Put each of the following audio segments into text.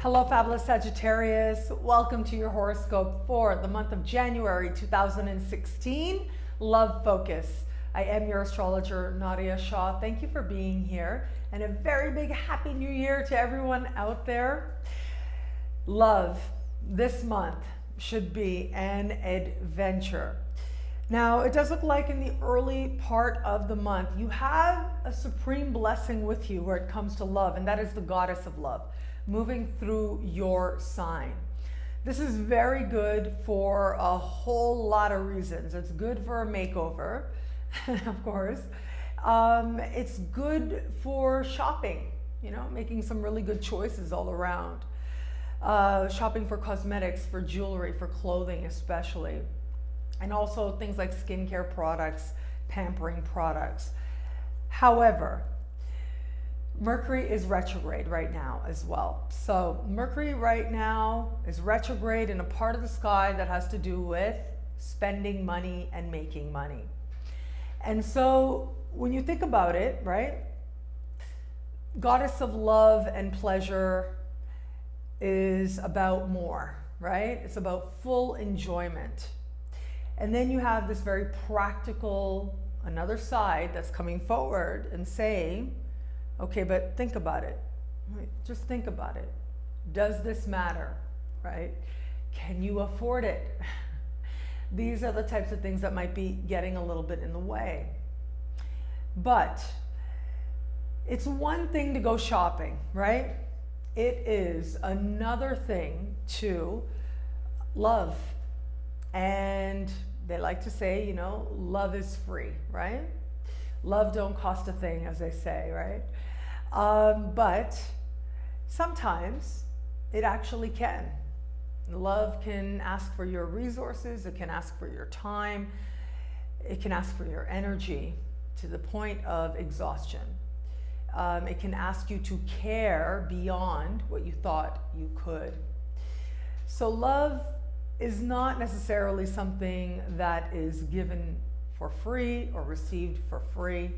Hello, fabulous Sagittarius. Welcome to your horoscope for the month of January 2016. Love focus. I am your astrologer, Nadiya Shah. Thank you for being here, and a very big happy new year to everyone out there. Love this month should be an adventure. Now, it does look like in the early part of the month, you have a supreme blessing with you where it comes to love, and that is the goddess of love moving through your sign. This is very good for a whole lot of reasons. It's good for a makeover, of course. It's good for shopping, making some really good choices all around. Shopping for cosmetics, for jewelry, for clothing especially. And also things like skincare products, pampering products. However, Mercury is retrograde right now as well. So Mercury right now is retrograde in a part of the sky that has to do with spending money and making money. And so when you think about it, right, goddess of love and pleasure is about more, right? It's about full enjoyment. And then you have this very practical, another side that's coming forward and saying, okay, but think about it. Just think about it. Does this matter, right? Can you afford it? These are the types of things that might be getting a little bit in the way. But it's one thing to go shopping, right? It is another thing to love. And they like to say, love is free, right? Love don't cost a thing, as they say, right? But sometimes it actually can. Love can ask for your resources, it can ask for your time, it can ask for your energy to the point of exhaustion. It can ask you to care beyond what you thought you could. So love is not necessarily something that is given for free or received for free.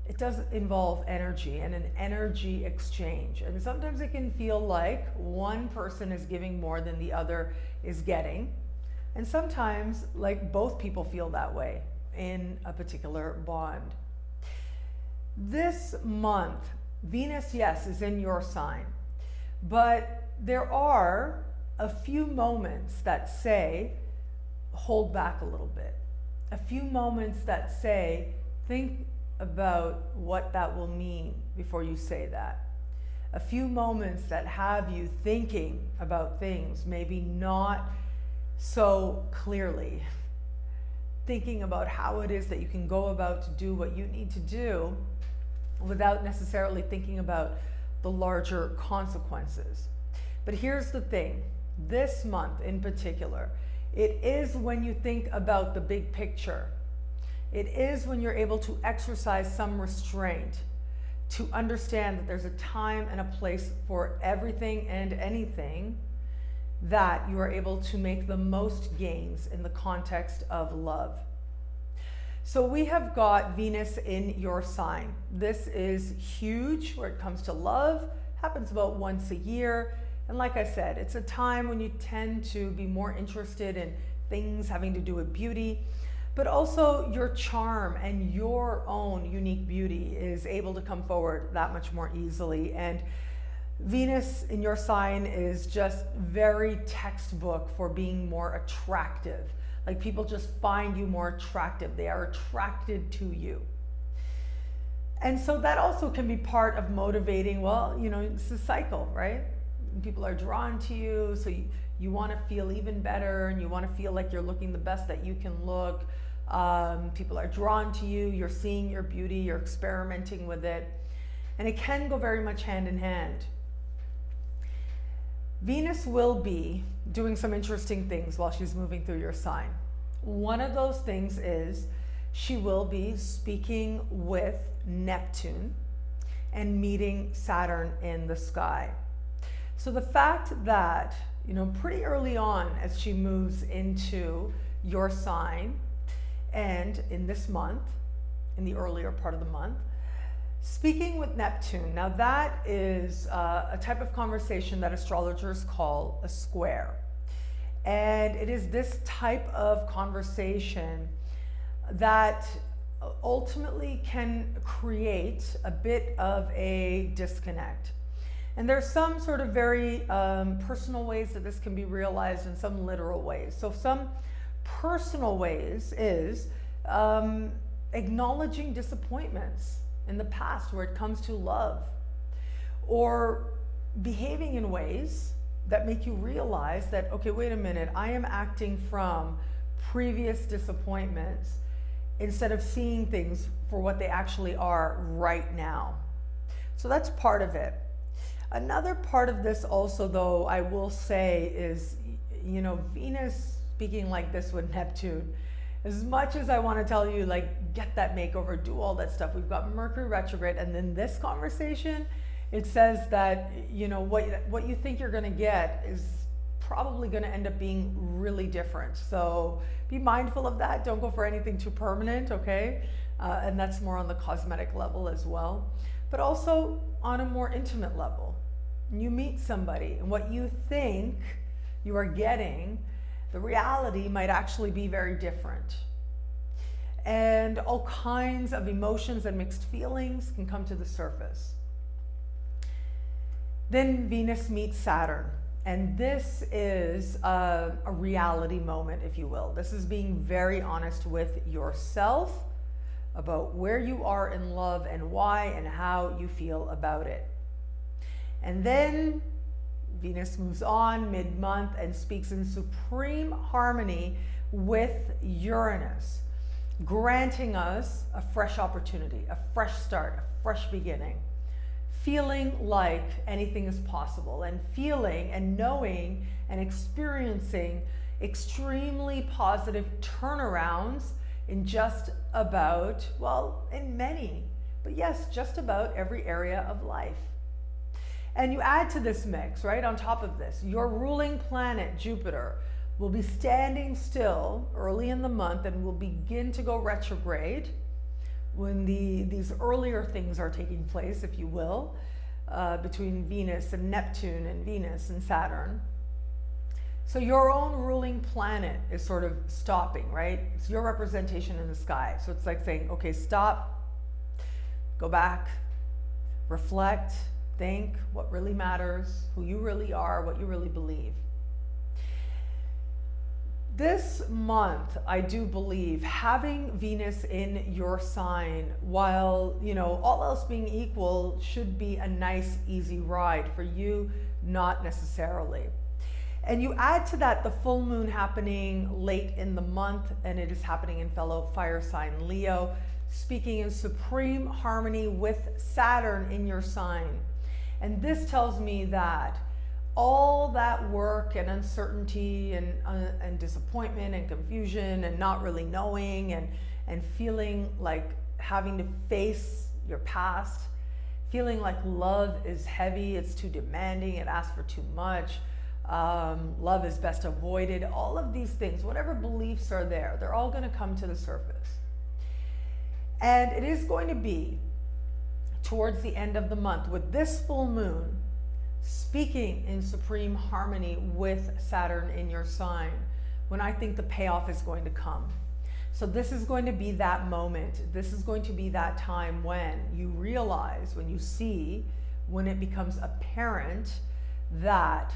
It does involve energy and an energy exchange. And sometimes it can feel like one person is giving more than the other is getting. And sometimes like both people feel that way in a particular bond. This month, Venus, yes, is in your sign, but there are a few moments that say, hold back a little bit. A few moments that say, think about what that will mean before you say that. A few moments that have you thinking about things, maybe not so clearly. Thinking about how it is that you can go about to do what you need to do without necessarily thinking about the larger consequences. But here's the thing, this month in particular, it is when you think about the big picture. It is when you're able to exercise some restraint, to understand that there's a time and a place for everything and anything, that you are able to make the most gains in the context of love. So we have got Venus in your sign. This is huge where it comes to love, happens about once a year. And like I said, it's a time when you tend to be more interested in things having to do with beauty, but also your charm and your own unique beauty is able to come forward that much more easily. And Venus in your sign is just very textbook for being more attractive. Like people just find you more attractive. They are attracted to you. And so that also can be part of motivating, it's a cycle, right? People are drawn to you, so you want to feel even better, and you want to feel like you're looking the best that you can look. People are drawn to you, you're seeing your beauty, you're experimenting with it, and it can go very much hand in hand. Venus will be doing some interesting things while she's moving through your sign. One of those things is she will be speaking with Neptune and meeting Saturn in the sky. So the fact that, pretty early on as she moves into your sign, and in this month, in the earlier part of the month, Speaking with Neptune, now that is a type of conversation that astrologers call a square. And it is this type of conversation that ultimately can create a bit of a disconnect. And there's some sort of very personal ways that this can be realized and some literal ways. So some personal ways is acknowledging disappointments in the past where it comes to love, or behaving in ways that make you realize that, okay, wait a minute, I am acting from previous disappointments instead of seeing things for what they actually are right now. So that's part of it. Another part of this also, though, I will say is, Venus speaking like this with Neptune, as much as I want to tell you, like, get that makeover, do all that stuff, we've got Mercury retrograde, and then this conversation, it says that, what you think you're going to get is probably going to end up being really different. So be mindful of that. Don't go for anything too permanent, okay? And that's more on the cosmetic level as well. But also on a more intimate level. You meet somebody, and what you think you are getting, the reality might actually be very different. And all kinds of emotions and mixed feelings can come to the surface. Then Venus meets Saturn. And this is a reality moment, if you will. This is being very honest with yourself about where you are in love and why and how you feel about it. And then Venus moves on mid-month and speaks in supreme harmony with Uranus, granting us a fresh opportunity, a fresh start, a fresh beginning, feeling like anything is possible, and feeling and knowing and experiencing extremely positive turnarounds in just about, in many, but yes, just about every area of life. And you add to this mix, right, on top of this, your ruling planet, Jupiter, will be standing still early in the month and will begin to go retrograde when these earlier things are taking place, if you will, between Venus and Neptune and Venus and Saturn. So your own ruling planet is sort of stopping, right? It's your representation in the sky. So it's like saying, okay, stop, go back, reflect, think what really matters, who you really are, what you really believe. This month, I do believe having Venus in your sign, while, all else being equal, should be a nice, easy ride. For you, not necessarily. And you add to that the full moon happening late in the month, and it is happening in fellow fire sign Leo, speaking in supreme harmony with Saturn in your sign. And this tells me that all that work and uncertainty and disappointment and confusion and not really knowing and feeling like having to face your past, feeling like love is heavy, it's too demanding, it asks for too much, love is best avoided, all of these things, whatever beliefs are there, they're all going to come to the surface. And it is going to be towards the end of the month with this full moon speaking in supreme harmony with Saturn in your sign when I think the payoff is going to come. So this is going to be that moment. This is going to be that time when you realize, when you see, when it becomes apparent that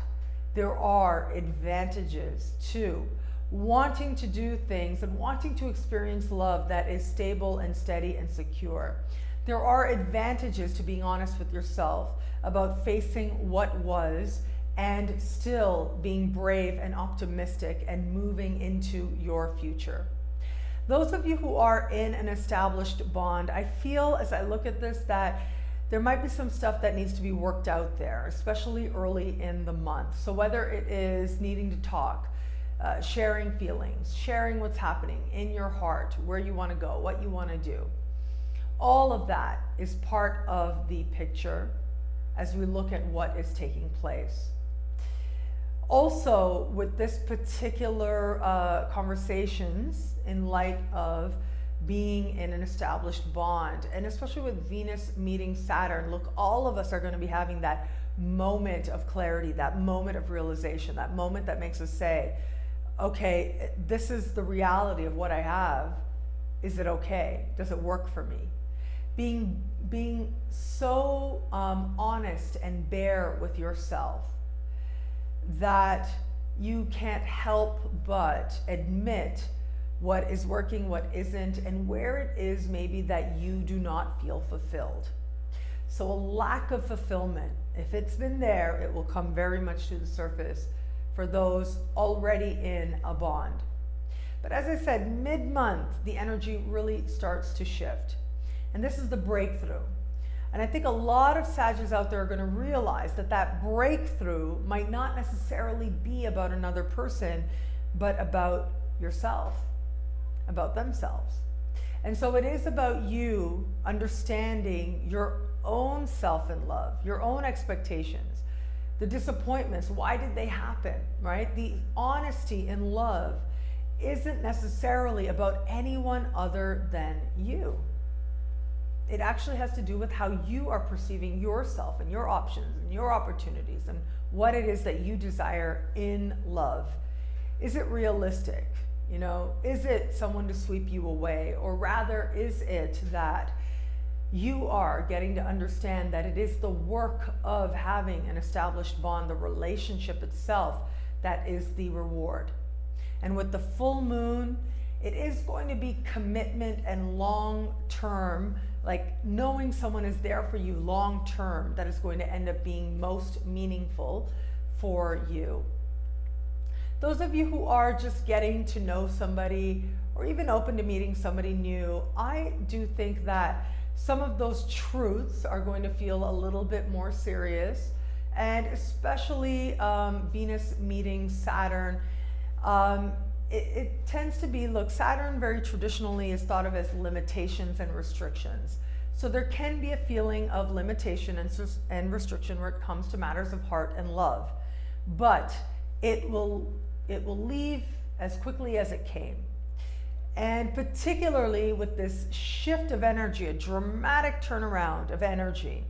there are advantages to wanting to do things and wanting to experience love that is stable and steady and secure. There are advantages to being honest with yourself about facing what was and still being brave and optimistic and moving into your future. Those of you who are in an established bond, I feel as I look at this that there might be some stuff that needs to be worked out there, especially early in the month. So whether it is needing to talk, sharing feelings, sharing what's happening in your heart, where you want to go, what you want to do. All of that is part of the picture as we look at what is taking place. Also, with this particular conversations in light of being in an established bond. And especially with Venus meeting Saturn, look, all of us are going to be having that moment of clarity, that moment of realization, that moment that makes us say, okay, this is the reality of what I have. Is it okay? Does it work for me? Being so honest and bare with yourself that you can't help but admit what is working, what isn't, and where it is maybe that you do not feel fulfilled. So a lack of fulfillment, if it's been there, it will come very much to the surface for those already in a bond. But as I said, mid-month, the energy really starts to shift. And this is the breakthrough. And I think a lot of Sagittarius out there are going to realize that that breakthrough might not necessarily be about another person, but about yourself, about themselves. And so it is about you understanding your own self and love, your own expectations, the disappointments, why did they happen, right? The honesty in love isn't necessarily about anyone other than you. It actually has to do with how you are perceiving yourself and your options and your opportunities and what it is that you desire in love. Is it realistic? You know, is it someone to sweep you away? Or rather, is it that you are getting to understand that it is the work of having an established bond, the relationship itself, that is the reward? And with the full moon, it is going to be commitment and long-term, like knowing someone is there for you long-term, that is going to end up being most meaningful for you. Those of you who are just getting to know somebody or even open to meeting somebody new, I do think that some of those truths are going to feel a little bit more serious, and especially Venus meeting Saturn. It tends to be, look, Saturn very traditionally is thought of as limitations and restrictions. So there can be a feeling of limitation and restriction where it comes to matters of heart and love, but it will leave as quickly as it came. And particularly with this shift of energy, a dramatic turnaround of energy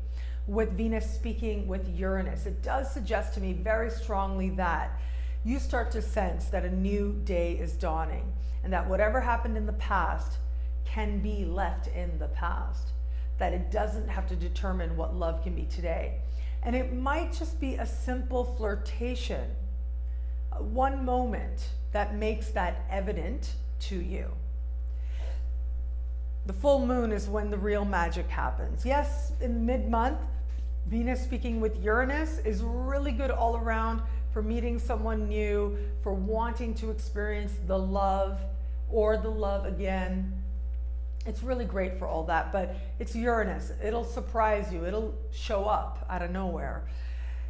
with Venus speaking with Uranus, it does suggest to me very strongly that you start to sense that a new day is dawning and that whatever happened in the past can be left in the past, that it doesn't have to determine what love can be today. And it might just be a simple flirtation, one moment that makes that evident to you. The full moon is when the real magic happens. Yes, in mid-month, Venus speaking with Uranus is really good all around for meeting someone new, for wanting to experience the love or the love again. It's really great for all that, but it's Uranus. It'll surprise you. It'll show up out of nowhere.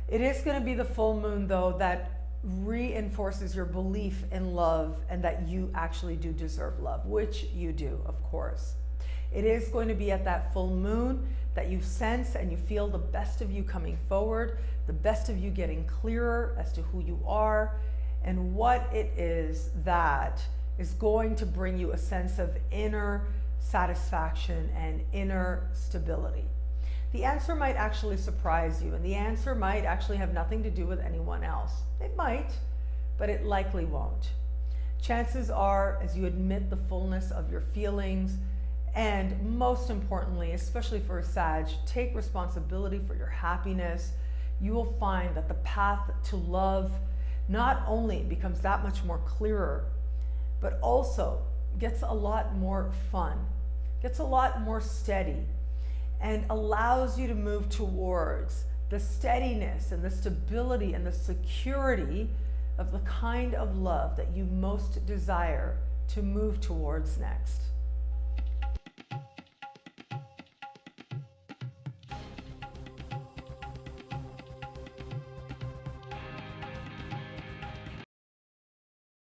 It is going to be the full moon, though, that reinforces your belief in love and that you actually do deserve love, which you do, of course. It is going to be at that full moon that you sense and you feel the best of you coming forward, the best of you getting clearer as to who you are and what it is that is going to bring you a sense of inner satisfaction and inner stability. The answer might actually surprise you, and the answer might actually have nothing to do with anyone else. It might, but it likely won't. Chances are, as you admit the fullness of your feelings, and most importantly, especially for a Sag, take responsibility for your happiness, you will find that the path to love not only becomes that much more clearer, but also gets a lot more fun, gets a lot more steady, and allows you to move towards the steadiness and the stability and the security of the kind of love that you most desire to move towards next.